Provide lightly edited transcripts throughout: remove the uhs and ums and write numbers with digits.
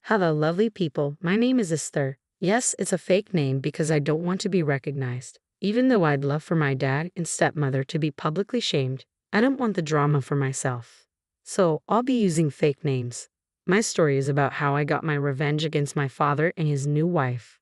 Hello, lovely people. My name is Esther. Yes, it's a fake name because I don't want to be recognized. Even though I'd love for my dad and stepmother to be publicly shamed, I don't want the drama for myself. So, I'll be using fake names. My story is about how I got my revenge against my father and his new wife.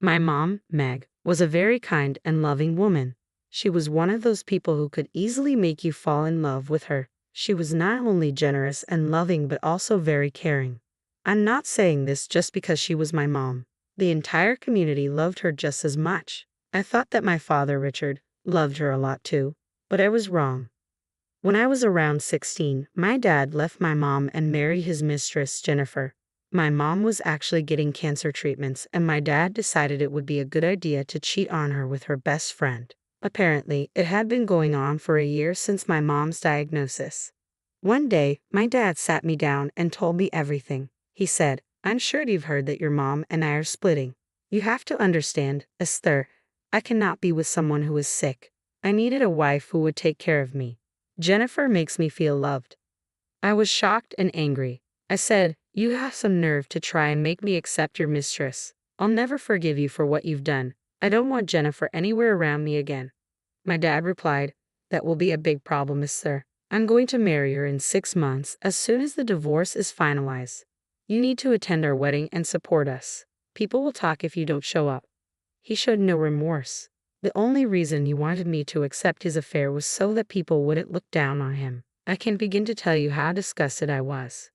My mom, Meg, was a very kind and loving woman. She was one of those people who could easily make you fall in love with her. She was not only generous and loving but also very caring. I'm not saying this just because she was my mom. The entire community loved her just as much. I thought that my father, Richard, loved her a lot too, but I was wrong. When I was around 16, my dad left my mom and married his mistress, Jennifer. My mom was actually getting cancer treatments, and my dad decided it would be a good idea to cheat on her with her best friend. Apparently, it had been going on for a year since my mom's diagnosis. One day, my dad sat me down and told me everything. He said, "I'm sure you've heard that your mom and I are splitting. You have to understand, Esther, I cannot be with someone who is sick. I needed a wife who would take care of me. Jennifer makes me feel loved." I was shocked and angry. I said, "You have some nerve to try and make me accept your mistress. I'll never forgive you for what you've done. I don't want Jennifer anywhere around me again." My dad replied, "That will be a big problem, Esther. I'm going to marry her in 6 months as soon as the divorce is finalized. You need to attend our wedding and support us. People will talk if you don't show up." He showed no remorse. The only reason he wanted me to accept his affair was so that people wouldn't look down on him. I can't begin to tell you how disgusted I was.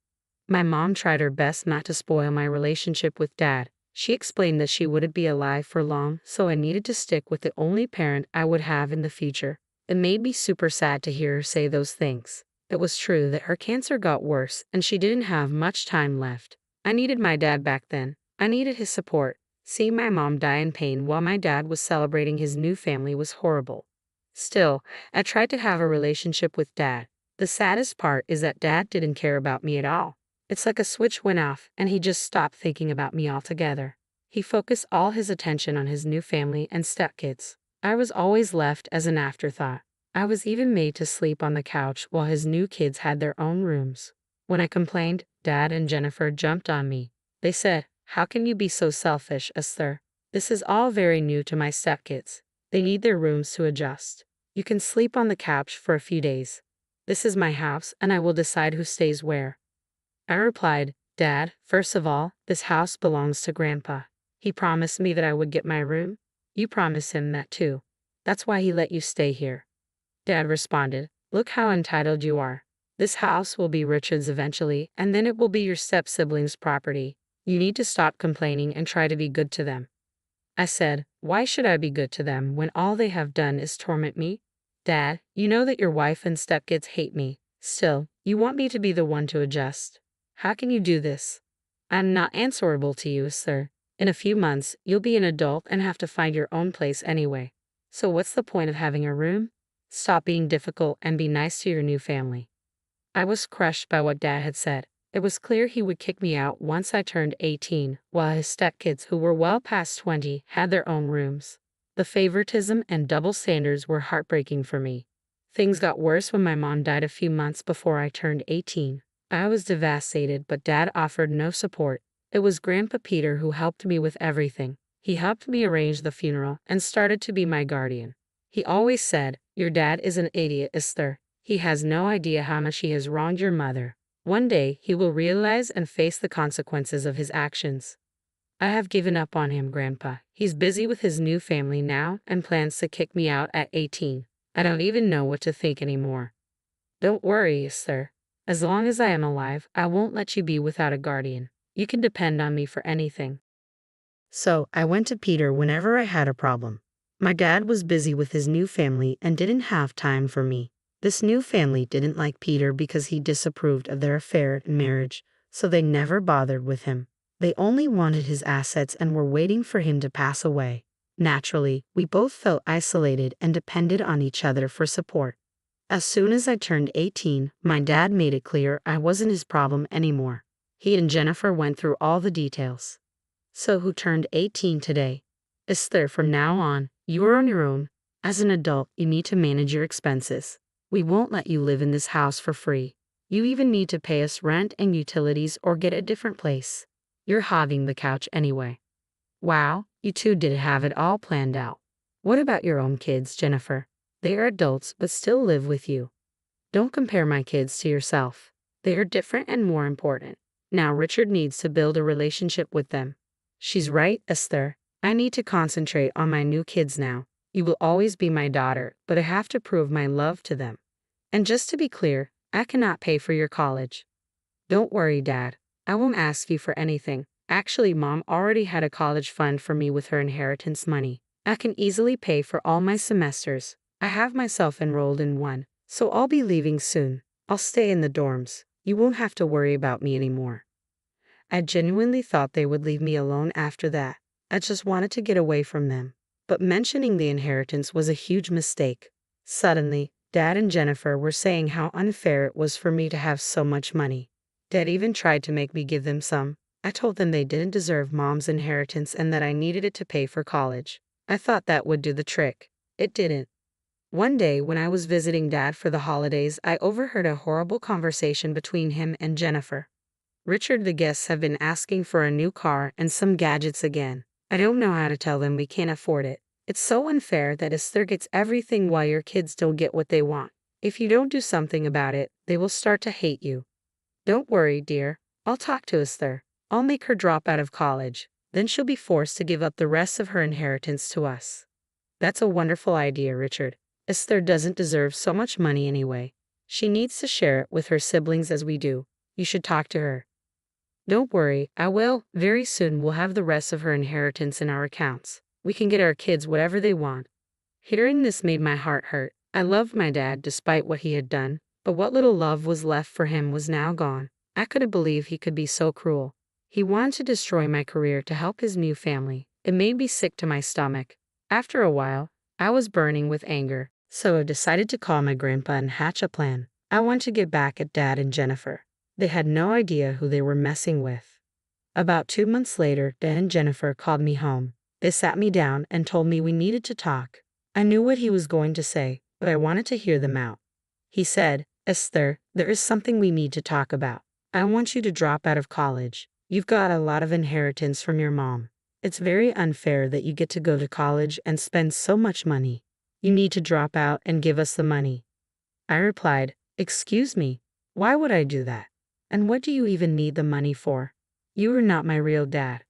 My mom tried her best not to spoil my relationship with Dad. She explained that she wouldn't be alive for long, so I needed to stick with the only parent I would have in the future. It made me super sad to hear her say those things. It was true that her cancer got worse and she didn't have much time left. I needed my dad back then. I needed his support. Seeing my mom die in pain while my dad was celebrating his new family was horrible. Still, I tried to have a relationship with Dad. The saddest part is that Dad didn't care about me at all. It's like a switch went off and he just stopped thinking about me altogether. He focused all his attention on his new family and stepkids. I was always left as an afterthought. I was even made to sleep on the couch while his new kids had their own rooms. When I complained, Dad and Jennifer jumped on me. They said, "How can you be so selfish, Esther? This is all very new to my stepkids. They need their rooms to adjust. You can sleep on the couch for a few days. This is my house and I will decide who stays where." I replied, "Dad, first of all, this house belongs to Grandpa. He promised me that I would get my room. You promised him that too. That's why he let you stay here." Dad responded, "Look how entitled you are. This house will be Richard's eventually, and then it will be your step-siblings' property. You need to stop complaining and try to be good to them." I said, "Why should I be good to them when all they have done is torment me? Dad, you know that your wife and stepkids hate me. Still, you want me to be the one to adjust. How can you do this? I'm not answerable to you, sir. In a few months, you'll be an adult and have to find your own place anyway. So what's the point of having a room? Stop being difficult and be nice to your new family." I was crushed by what Dad had said. It was clear he would kick me out once I turned 18, while his stepkids, who were well past 20, had their own rooms. The favoritism and double standards were heartbreaking for me. Things got worse when my mom died a few months before I turned 18. I was devastated, but Dad offered no support. It was Grandpa Peter who helped me with everything. He helped me arrange the funeral and started to be my guardian. He always said, "Your dad is an idiot, Esther. He has no idea how much he has wronged your mother. One day, he will realize and face the consequences of his actions." I have given up on him, Grandpa. He's busy with his new family now and plans to kick me out at 18. I don't even know what to think anymore. "Don't worry, Esther. As long as I am alive, I won't let you be without a guardian. You can depend on me for anything." So I went to Peter whenever I had a problem. My dad was busy with his new family and didn't have time for me. This new family didn't like Peter because he disapproved of their affair and marriage, so they never bothered with him. They only wanted his assets and were waiting for him to pass away. Naturally, we both felt isolated and depended on each other for support. As soon as I turned 18, my dad made it clear I wasn't his problem anymore. He and Jennifer went through all the details. "So who turned 18 today?" "Esther, from now on, you are on your own. As an adult, you need to manage your expenses. We won't let you live in this house for free. You even need to pay us rent and utilities or get a different place." You're hogging the couch anyway. Wow, you two did have it all planned out. What about your own kids, Jennifer? They are adults but still live with you. Don't compare my kids to yourself. They are different and more important. Now Richard needs to build a relationship with them. She's right, Esther. I need to concentrate on my new kids now. You will always be my daughter, but I have to prove my love to them. And just to be clear, I cannot pay for your college. Don't worry, Dad. I won't ask you for anything. Actually, Mom already had a college fund for me with her inheritance money. I can easily pay for all my semesters. I have myself enrolled in one, so I'll be leaving soon. I'll stay in the dorms. You won't have to worry about me anymore. I genuinely thought they would leave me alone after that. I just wanted to get away from them. But mentioning the inheritance was a huge mistake. Suddenly, Dad and Jennifer were saying how unfair it was for me to have so much money. Dad even tried to make me give them some. I told them they didn't deserve Mom's inheritance and that I needed it to pay for college. I thought that would do the trick. It didn't. One day, when I was visiting Dad for the holidays, I overheard a horrible conversation between him and Jennifer. Richard, the guests have been asking for a new car and some gadgets again. I don't know how to tell them we can't afford it. It's so unfair that Esther gets everything while your kids don't get what they want. If you don't do something about it, they will start to hate you. Don't worry, dear. I'll talk to Esther. I'll make her drop out of college. Then she'll be forced to give up the rest of her inheritance to us. That's a wonderful idea, Richard. Esther doesn't deserve so much money anyway. She needs to share it with her siblings as we do. You should talk to her. Don't worry, I will. Very soon we'll have the rest of her inheritance in our accounts. We can get our kids whatever they want. Hearing this made my heart hurt. I loved my dad despite what he had done, but what little love was left for him was now gone. I couldn't believe he could be so cruel. He wanted to destroy my career to help his new family. It made me sick to my stomach. After a while, I was burning with anger, so I decided to call my grandpa and hatch a plan. I wanted to get back at Dad and Jennifer. They had no idea who they were messing with. About 2 months later, Dad and Jennifer called me home. They sat me down and told me we needed to talk. I knew what he was going to say, but I wanted to hear them out. He said, Esther, there is something we need to talk about. I want you to drop out of college. You've got a lot of inheritance from your mom. It's very unfair that you get to go to college and spend so much money. You need to drop out and give us the money. I replied, Excuse me, why would I do that? And what do you even need the money for? You are not my real dad.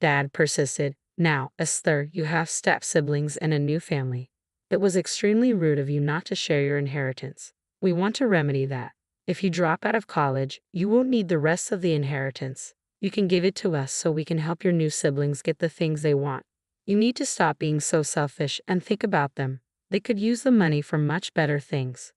Dad persisted. Now, Esther, you have step-siblings and a new family. It was extremely rude of you not to share your inheritance. We want to remedy that. If you drop out of college, you won't need the rest of the inheritance. You can give it to us so we can help your new siblings get the things they want. You need to stop being so selfish and think about them. They could use the money for much better things.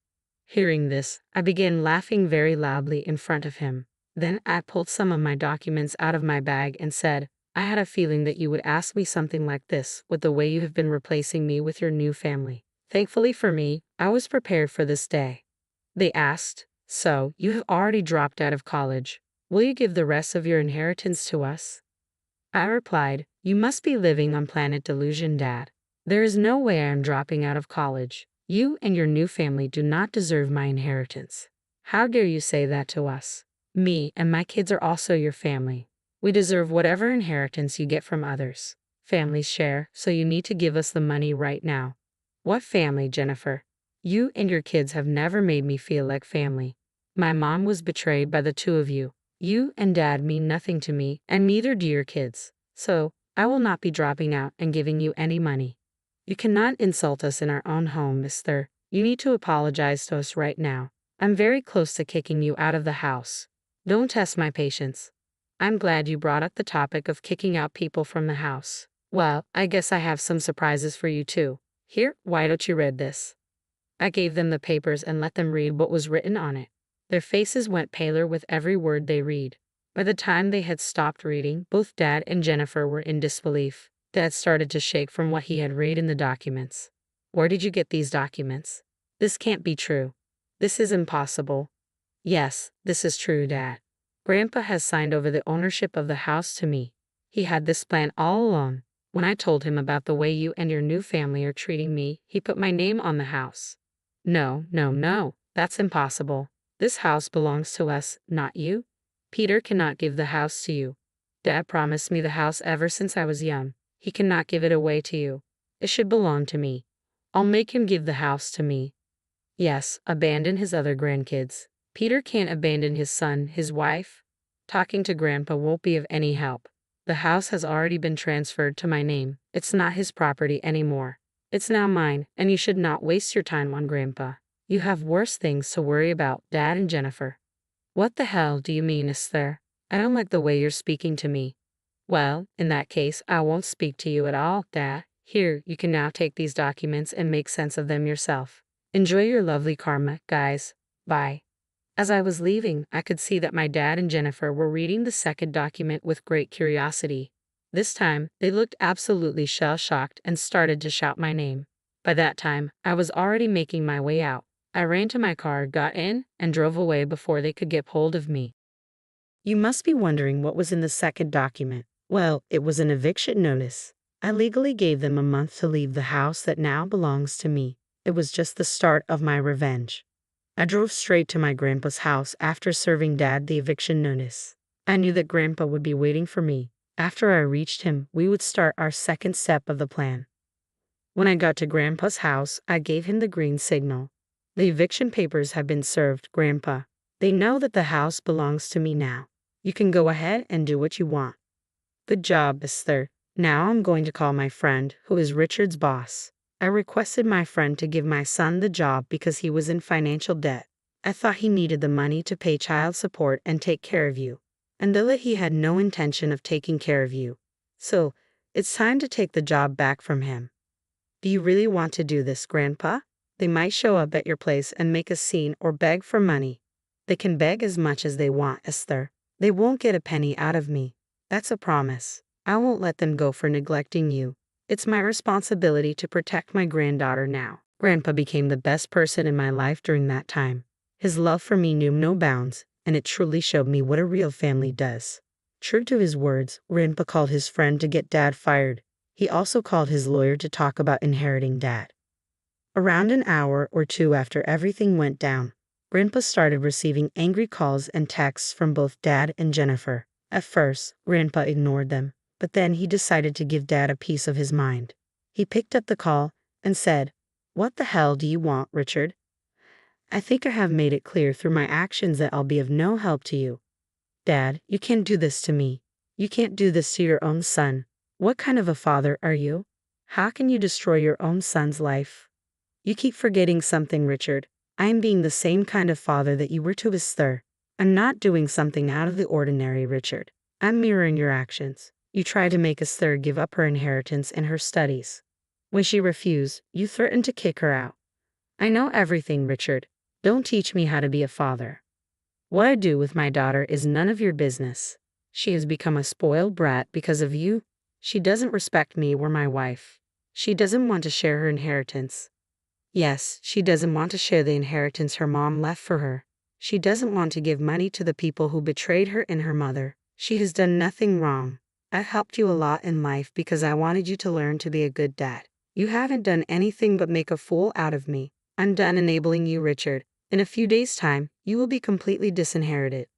Hearing this, I began laughing very loudly in front of him. Then I pulled some of my documents out of my bag and said, I had a feeling that you would ask me something like this with the way you have been replacing me with your new family. Thankfully for me, I was prepared for this day. They asked, So, you have already dropped out of college. Will you give the rest of your inheritance to us? I replied, You must be living on planet delusion, Dad. There is no way I am dropping out of college. You and your new family do not deserve my inheritance. How dare you say that to us? Me and my kids are also your family. We deserve whatever inheritance you get from others. Families share, so you need to give us the money right now. What family, Jennifer? You and your kids have never made me feel like family. My mom was betrayed by the two of you. You and Dad mean nothing to me, and neither do your kids. So, I will not be dropping out and giving you any money. You cannot insult us in our own home, Esther. You need to apologize to us right now. I'm very close to kicking you out of the house. Don't test my patience. I'm glad you brought up the topic of kicking out people from the house. Well, I guess I have some surprises for you too. Here, why don't you read this? I gave them the papers and let them read what was written on it. Their faces went paler with every word they read. By the time they had stopped reading, both Dad and Jennifer were in disbelief. Dad started to shake from what he had read in the documents. Where did you get these documents? This can't be true. This is impossible. Yes, this is true, Dad. Grandpa has signed over the ownership of the house to me. He had this plan all along. When I told him about the way you and your new family are treating me, he put my name on the house. No, no, no, that's impossible. This house belongs to us, not you. Peter cannot give the house to you. Dad promised me the house ever since I was young. He cannot give it away to you. It should belong to me. I'll make him give the house to me. Yes, abandon his other grandkids. Peter can't abandon his son, his wife. Talking to Grandpa won't be of any help. The house has already been transferred to my name. It's not his property anymore. It's now mine, and you should not waste your time on Grandpa. You have worse things to worry about, Dad and Jennifer. What the hell do you mean, Esther? I don't like the way you're speaking to me. Well, in that case, I won't speak to you at all, Dad. Here, you can now take these documents and make sense of them yourself. Enjoy your lovely karma, guys. Bye. As I was leaving, I could see that my dad and Jennifer were reading the second document with great curiosity. This time, they looked absolutely shell-shocked and started to shout my name. By that time, I was already making my way out. I ran to my car, got in, and drove away before they could get hold of me. You must be wondering what was in the second document. Well, it was an eviction notice. I legally gave them a month to leave the house that now belongs to me. It was just the start of my revenge. I drove straight to my grandpa's house after serving Dad the eviction notice. I knew that Grandpa would be waiting for me. After I reached him, we would start our second step of the plan. When I got to Grandpa's house, I gave him the green signal. The eviction papers have been served, Grandpa. They know that the house belongs to me now. You can go ahead and do what you want. Good job, Esther. Now I'm going to call my friend, who is Richard's boss. I requested my friend to give my son the job because he was in financial debt. I thought he needed the money to pay child support and take care of you. And though that he had no intention of taking care of you. So, it's time to take the job back from him. Do you really want to do this, Grandpa? They might show up at your place and make a scene or beg for money. They can beg as much as they want, Esther. They won't get a penny out of me. That's a promise. I won't let them go for neglecting you. It's my responsibility to protect my granddaughter now. Grandpa became the best person in my life during that time. His love for me knew no bounds, and it truly showed me what a real family does. True to his words, Grandpa called his friend to get Dad fired. He also called his lawyer to talk about inheriting Dad. Around an hour or two after everything went down, Grandpa started receiving angry calls and texts from both Dad and Jennifer. At first, Grandpa ignored them, but then he decided to give Dad a piece of his mind. He picked up the call and said, "What the hell do you want, Richard? I think I have made it clear through my actions that I'll be of no help to you. Dad, you can't do this to me. You can't do this to your own son. What kind of a father are you? How can you destroy your own son's life? You keep forgetting something, Richard. I am being the same kind of father that you were to Esther. I'm not doing something out of the ordinary, Richard. I'm mirroring your actions. You tried to make Esther give up her inheritance and her studies. When she refused, you threatened to kick her out. I know everything, Richard. Don't teach me how to be a father. What I do with my daughter is none of your business. She has become a spoiled brat because of you. She doesn't respect me or my wife. She doesn't want to share her inheritance. Yes, she doesn't want to share the inheritance her mom left for her. She doesn't want to give money to the people who betrayed her and her mother. She has done nothing wrong. I've helped you a lot in life because I wanted you to learn to be a good dad. You haven't done anything but make a fool out of me. I'm done enabling you, Richard. In a few days' time, you will be completely disinherited."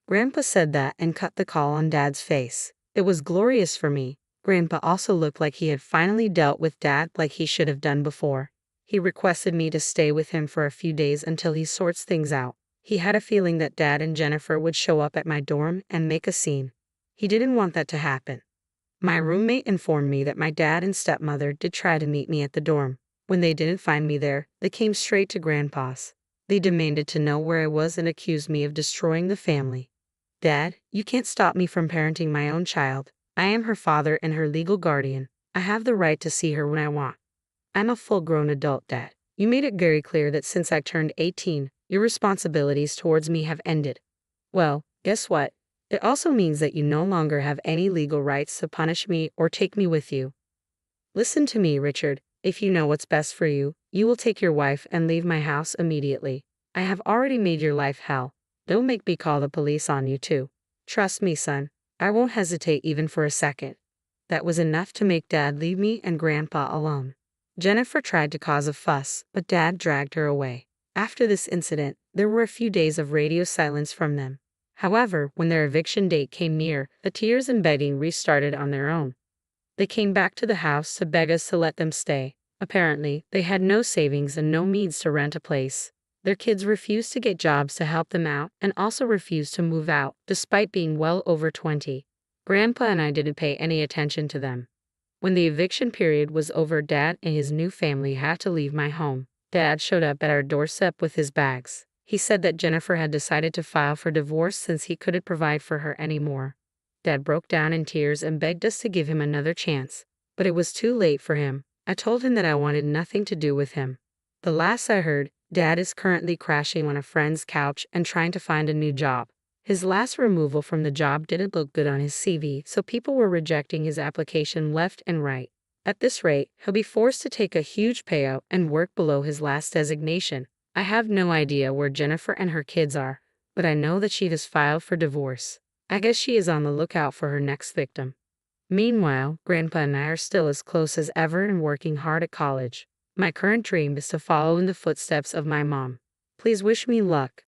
Grandpa said that and cut the call on Dad's face. It was glorious for me. Grandpa also looked like he had finally dealt with Dad like he should have done before. He requested me to stay with him for a few days until he sorts things out. He had a feeling that Dad and Jennifer would show up at my dorm and make a scene. He didn't want that to happen. My roommate informed me that my dad and stepmother did try to meet me at the dorm. When they didn't find me there, they came straight to Grandpa's. They demanded to know where I was and accused me of destroying the family. Dad, you can't stop me from parenting my own child. I am her father and her legal guardian. I have the right to see her when I want. I'm a full-grown adult, Dad. You made it very clear that since I turned 18, your responsibilities towards me have ended. Well, guess what? It also means that you no longer have any legal rights to punish me or take me with you. Listen to me, Richard. If you know what's best for you, you will take your wife and leave my house immediately. I have already made your life hell. Don't make me call the police on you too. Trust me, son. I won't hesitate even for a second. That was enough to make Dad leave me and Grandpa alone. Jennifer tried to cause a fuss, but Dad dragged her away. After this incident, there were a few days of radio silence from them. However, when their eviction date came near, the tears and begging restarted on their own. They came back to the house to beg us to let them stay. Apparently, they had no savings and no means to rent a place. Their kids refused to get jobs to help them out and also refused to move out, despite being well over 20. Grandpa and I didn't pay any attention to them. When the eviction period was over, Dad and his new family had to leave my home. Dad showed up at our doorstep with his bags. He said that Jennifer had decided to file for divorce since he couldn't provide for her anymore. Dad broke down in tears and begged us to give him another chance. But it was too late for him. I told him that I wanted nothing to do with him. The last I heard, Dad is currently crashing on a friend's couch and trying to find a new job. His last removal from the job didn't look good on his CV, so people were rejecting his application left and right. At this rate, he'll be forced to take a huge payout and work below his last designation. I have no idea where Jennifer and her kids are, but I know that she has filed for divorce. I guess she is on the lookout for her next victim. Meanwhile, Grandpa and I are still as close as ever and working hard at college. My current dream is to follow in the footsteps of my mom. Please wish me luck.